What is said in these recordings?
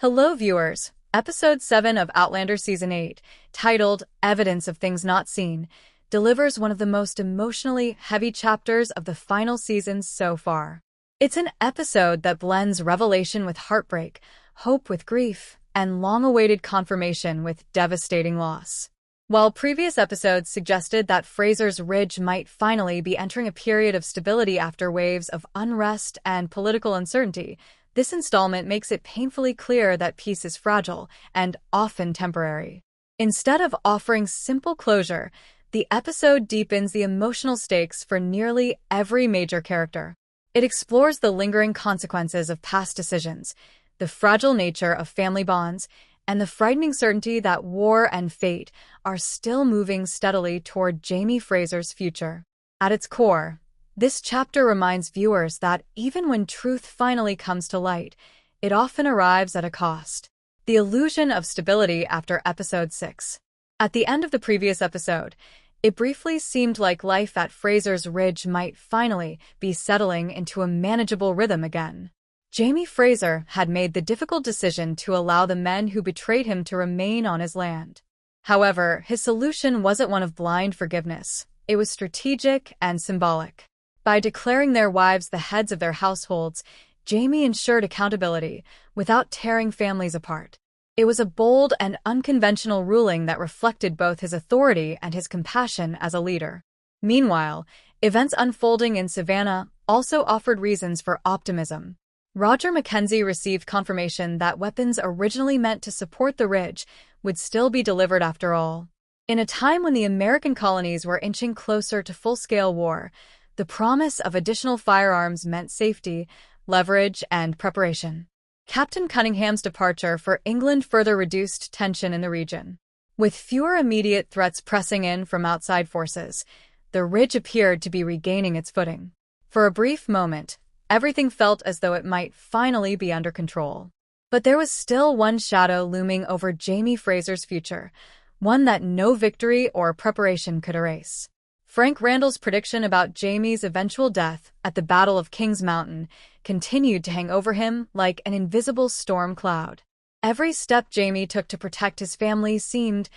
Hello viewers, Episode 7 of Outlander Season 8, titled Evidence of Things Not Seen, delivers one of the most emotionally heavy chapters of the final seasons so far. It's an episode that blends revelation with heartbreak, hope with grief, and long-awaited confirmation with devastating loss. While previous episodes suggested that Fraser's Ridge might finally be entering a period of stability after waves of unrest and political uncertainty, this installment makes it painfully clear that peace is fragile and often temporary. Instead of offering simple closure, the episode deepens the emotional stakes for nearly every major character. It explores the lingering consequences of past decisions, the fragile nature of family bonds, and the frightening certainty that war and fate are still moving steadily toward Jamie Fraser's future. At its core, this chapter reminds viewers that even when truth finally comes to light, it often arrives at a cost. The illusion of stability after Episode 6. At the end of the previous episode, it briefly seemed like life at Fraser's Ridge might finally be settling into a manageable rhythm again. Jamie Fraser had made the difficult decision to allow the men who betrayed him to remain on his land. However, his solution wasn't one of blind forgiveness. It was strategic and symbolic. By declaring their wives the heads of their households, Jamie ensured accountability without tearing families apart. It was a bold and unconventional ruling that reflected both his authority and his compassion as a leader. Meanwhile, events unfolding in Savannah also offered reasons for optimism. Roger Mackenzie received confirmation that weapons originally meant to support the Ridge would still be delivered after all. In a time when the American colonies were inching closer to full-scale war, the promise of additional firearms meant safety, leverage, and preparation. Captain Cunningham's departure for England further reduced tension in the region. With fewer immediate threats pressing in from outside forces, the Ridge appeared to be regaining its footing. For a brief moment, everything felt as though it might finally be under control. But there was still one shadow looming over Jamie Fraser's future, one that no victory or preparation could erase. Frank Randall's prediction about Jamie's eventual death at the Battle of Kings Mountain continued to hang over him like an invisible storm cloud. Every step Jamie took to protect his family seemed,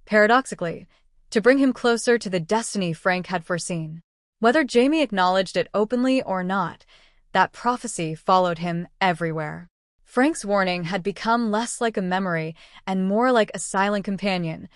paradoxically, to bring him closer to the destiny Frank had foreseen. Whether Jamie acknowledged it openly or not, that prophecy followed him everywhere. Frank's warning had become less like a memory and more like a silent companion,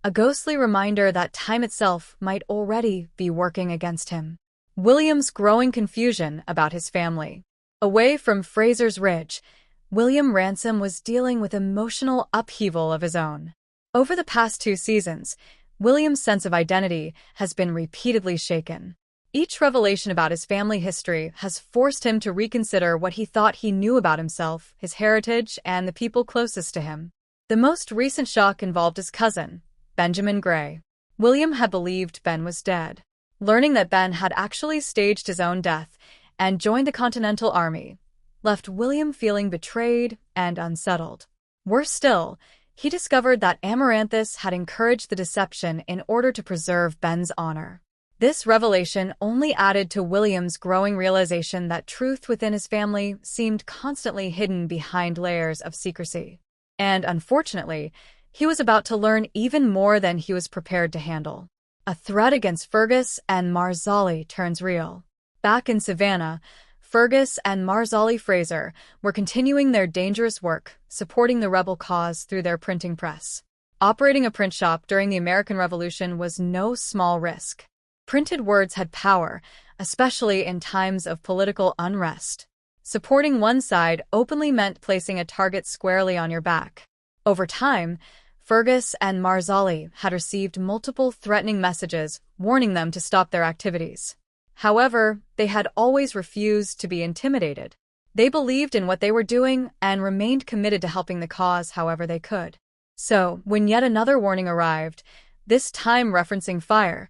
a ghostly reminder that time itself might already be working against him. William's growing confusion about his family. Away from Fraser's Ridge, William Ransom was dealing with emotional upheaval of his own. Over the past 2 seasons, William's sense of identity has been repeatedly shaken. Each revelation about his family history has forced him to reconsider what he thought he knew about himself, his heritage, and the people closest to him. The most recent shock involved his cousin, Benjamin Gray. William had believed Ben was dead. Learning that Ben had actually staged his own death and joined the Continental Army left William feeling betrayed and unsettled. Worse still, he discovered that Amaranthus had encouraged the deception in order to preserve Ben's honor. This revelation only added to William's growing realization that truth within his family seemed constantly hidden behind layers of secrecy. And unfortunately, he was about to learn even more than he was prepared to handle. A threat against Fergus and Marzali turns real. Back in Savannah, Fergus and Marzali Fraser were continuing their dangerous work, supporting the rebel cause through their printing press. Operating a print shop during the American Revolution was no small risk. Printed words had power, especially in times of political unrest. Supporting one side openly meant placing a target squarely on your back. Over time, Fergus and Marzali had received multiple threatening messages warning them to stop their activities. However, they had always refused to be intimidated. They believed in what they were doing and remained committed to helping the cause however they could. So, when yet another warning arrived, this time referencing fire,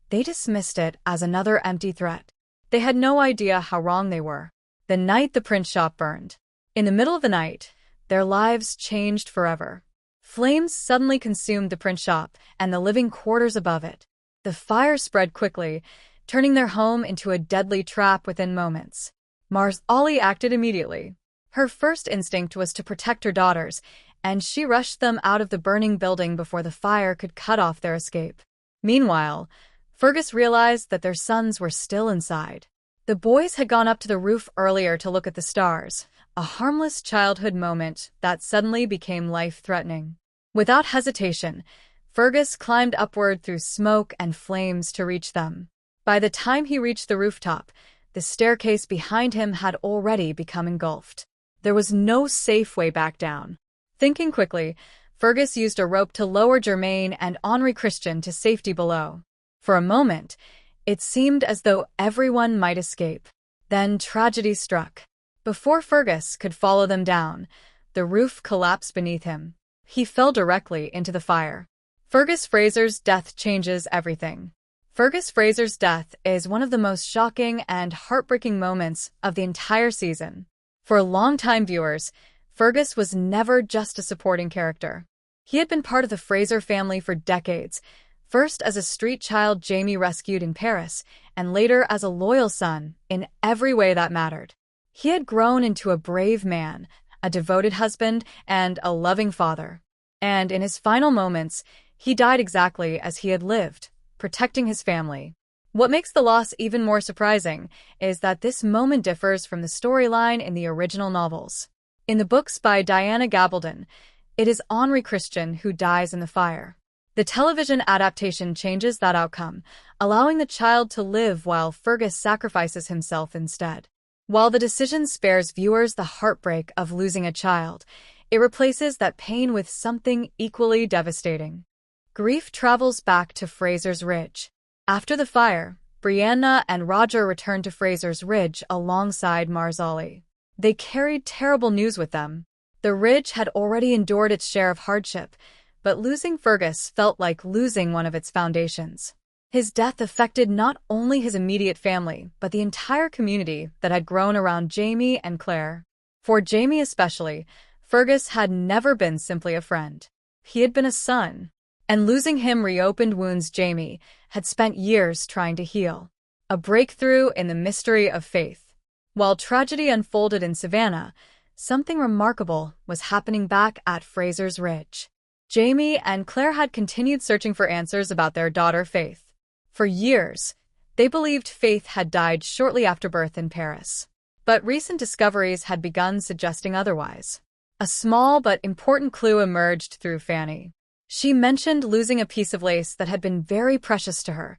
they dismissed it as another empty threat. They had no idea how wrong they were. The night the print shop burned. In the middle of the night, their lives changed forever. Flames suddenly consumed the print shop and the living quarters above it. The fire spread quickly, turning their home into a deadly trap within moments. Marzali acted immediately. Her first instinct was to protect her daughters, and she rushed them out of the burning building before the fire could cut off their escape. Meanwhile, Fergus realized that their sons were still inside. The boys had gone up to the roof earlier to look at the stars, a harmless childhood moment that suddenly became life-threatening. Without hesitation, Fergus climbed upward through smoke and flames to reach them. By the time he reached the rooftop, the staircase behind him had already become engulfed. There was no safe way back down. Thinking quickly, Fergus used a rope to lower Germain and Henri Christian to safety below. For a moment, it seemed as though everyone might escape. Then tragedy struck. Before Fergus could follow them down, the roof collapsed beneath him. He fell directly into the fire. Fergus Fraser's death changes everything. Fergus Fraser's death is one of the most shocking and heartbreaking moments of the entire season. For longtime viewers, Fergus was never just a supporting character. He had been part of the Fraser family for decades, first as a street child Jamie rescued in Paris, and later as a loyal son in every way that mattered. He had grown into a brave man, a devoted husband, and a loving father. And in his final moments, he died exactly as he had lived, protecting his family. What makes the loss even more surprising is that this moment differs from the storyline in the original novels. In the books by Diana Gabaldon, it is Henri Christian who dies in the fire. The television adaptation changes that outcome, allowing the child to live while Fergus sacrifices himself instead. While the decision spares viewers the heartbreak of losing a child, it replaces that pain with something equally devastating. Grief travels back to Fraser's Ridge. After the fire, Brianna and Roger returned to Fraser's Ridge alongside Marzali. They carried terrible news with them. The Ridge had already endured its share of hardship, but losing Fergus felt like losing one of its foundations. His death affected not only his immediate family, but the entire community that had grown around Jamie and Claire. For Jamie especially, Fergus had never been simply a friend. He had been a son. And losing him reopened wounds Jamie had spent years trying to heal. A breakthrough in the mystery of faith. While tragedy unfolded in Savannah, something remarkable was happening back at Fraser's Ridge. Jamie and Claire had continued searching for answers about their daughter Faith. For years, they believed Faith had died shortly after birth in Paris. But recent discoveries had begun suggesting otherwise. A small but important clue emerged through Fanny. She mentioned losing a piece of lace that had been very precious to her,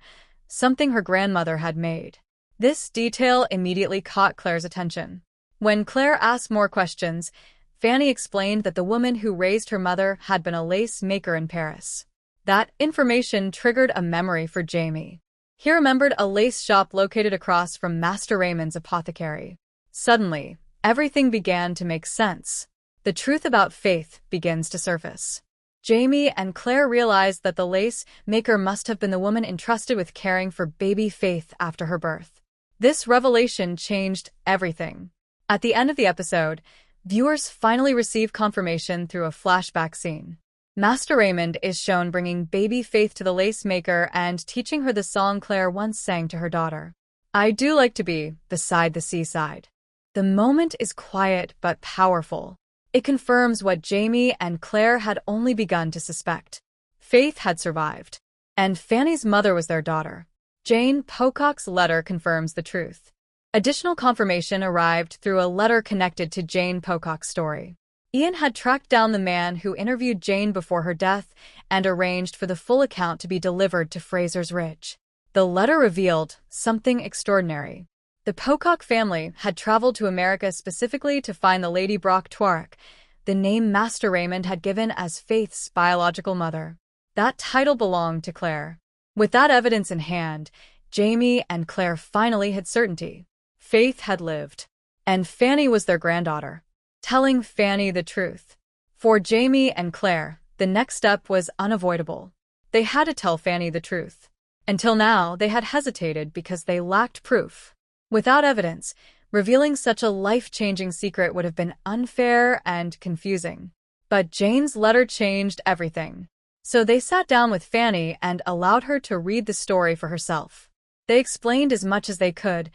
something her grandmother had made. This detail immediately caught Claire's attention. When Claire asked more questions, Fanny explained that the woman who raised her mother had been a lace maker in Paris. That information triggered a memory for Jamie. He remembered a lace shop located across from Master Raymond's apothecary. Suddenly, everything began to make sense. The truth about Faith begins to surface. Jamie and Claire realized that the lace maker must have been the woman entrusted with caring for baby Faith after her birth. This revelation changed everything. At the end of the episode, viewers finally receive confirmation through a flashback scene. Master Raymond is shown bringing baby Faith to the lace maker and teaching her the song Claire once sang to her daughter. I do like to be beside the seaside. The moment is quiet but powerful. It confirms what Jamie and Claire had only begun to suspect. Faith had survived, and Fanny's mother was their daughter. Jane Pocock's letter confirms the truth. Additional confirmation arrived through a letter connected to Jane Pocock's story. Ian had tracked down the man who interviewed Jane before her death and arranged for the full account to be delivered to Fraser's Ridge. The letter revealed something extraordinary. The Pocock family had traveled to America specifically to find the Lady Brock Twark, the name Master Raymond had given as Faith's biological mother. That title belonged to Claire. With that evidence in hand, Jamie and Claire finally had certainty. Faith had lived, and Fanny was their granddaughter. Telling Fanny the truth. For Jamie and Claire, the next step was unavoidable. They had to tell Fanny the truth. Until now, they had hesitated because they lacked proof. Without evidence, revealing such a life-changing secret would have been unfair and confusing. But Jane's letter changed everything. So they sat down with Fanny and allowed her to read the story for herself. They explained as much as they could,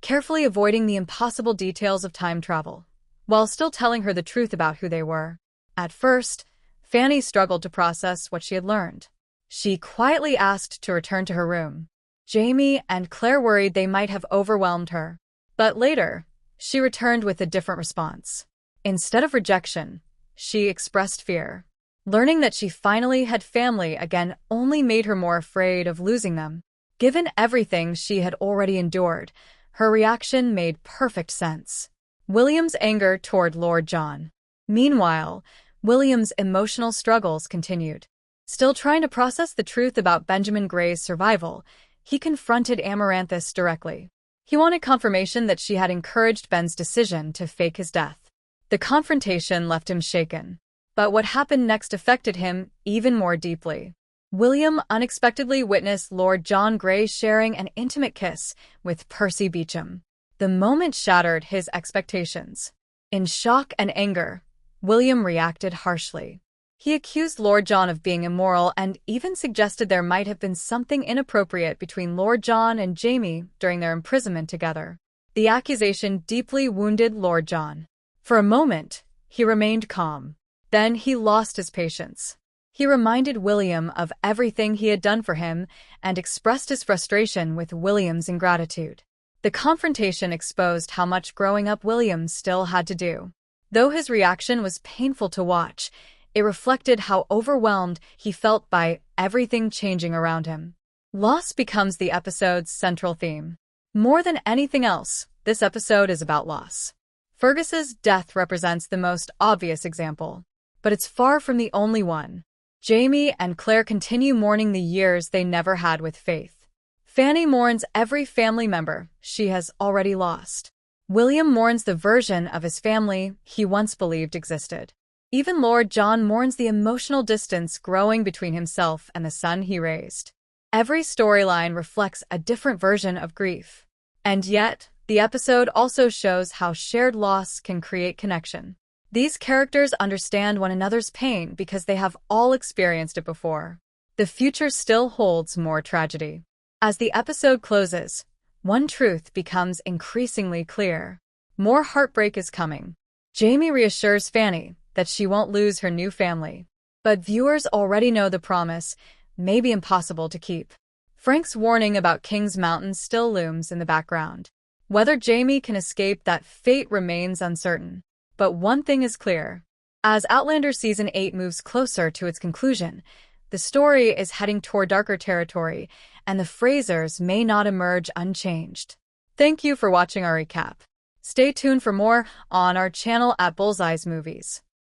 carefully avoiding the impossible details of time travel. while still telling her the truth about who they were. At first, Fanny struggled to process what she had learned. She quietly asked to return to her room. Jamie and Claire worried they might have overwhelmed her. But later, she returned with a different response. Instead of rejection, she expressed fear. Learning that she finally had family again only made her more afraid of losing them. Given everything she had already endured, her reaction made perfect sense. William's anger toward Lord John. Meanwhile, William's emotional struggles continued. Still trying to process the truth about Benjamin Gray's survival, he confronted Amaranthus directly. He wanted confirmation that she had encouraged Ben's decision to fake his death. The confrontation left him shaken. But what happened next affected him even more deeply. William unexpectedly witnessed Lord John Grey sharing an intimate kiss with Percy Beauchamp. The moment shattered his expectations. In shock and anger, William reacted harshly. He accused Lord John of being immoral and even suggested there might have been something inappropriate between Lord John and Jamie during their imprisonment together. The accusation deeply wounded Lord John. For a moment, he remained calm. Then he lost his patience. He reminded William of everything he had done for him and expressed his frustration with William's ingratitude. The confrontation exposed how much growing up William still had to do. Though his reaction was painful to watch, it reflected how overwhelmed he felt by everything changing around him. Loss becomes the episode's central theme. More than anything else, this episode is about loss. Fergus's death represents the most obvious example, but it's far from the only one. Jamie and Claire continue mourning the years they never had with Faith. Fanny mourns every family member she has already lost. William mourns the version of his family he once believed existed. Even Lord John mourns the emotional distance growing between himself and the son he raised. Every storyline reflects a different version of grief. And yet, the episode also shows how shared loss can create connection. These characters understand one another's pain because they have all experienced it before. The future still holds more tragedy. As the episode closes, one truth becomes increasingly clear. More heartbreak is coming. Jamie reassures Fanny that she won't lose her new family. But viewers already know the promise may be impossible to keep. Frank's warning about King's Mountain still looms in the background. Whether Jamie can escape that fate remains uncertain. But one thing is clear. As Outlander Season 8 moves closer to its conclusion, the story is heading toward darker territory, and the Frasers may not emerge unchanged. Thank you for watching our recap. Stay tuned for more on our channel at Bullseye's Movies.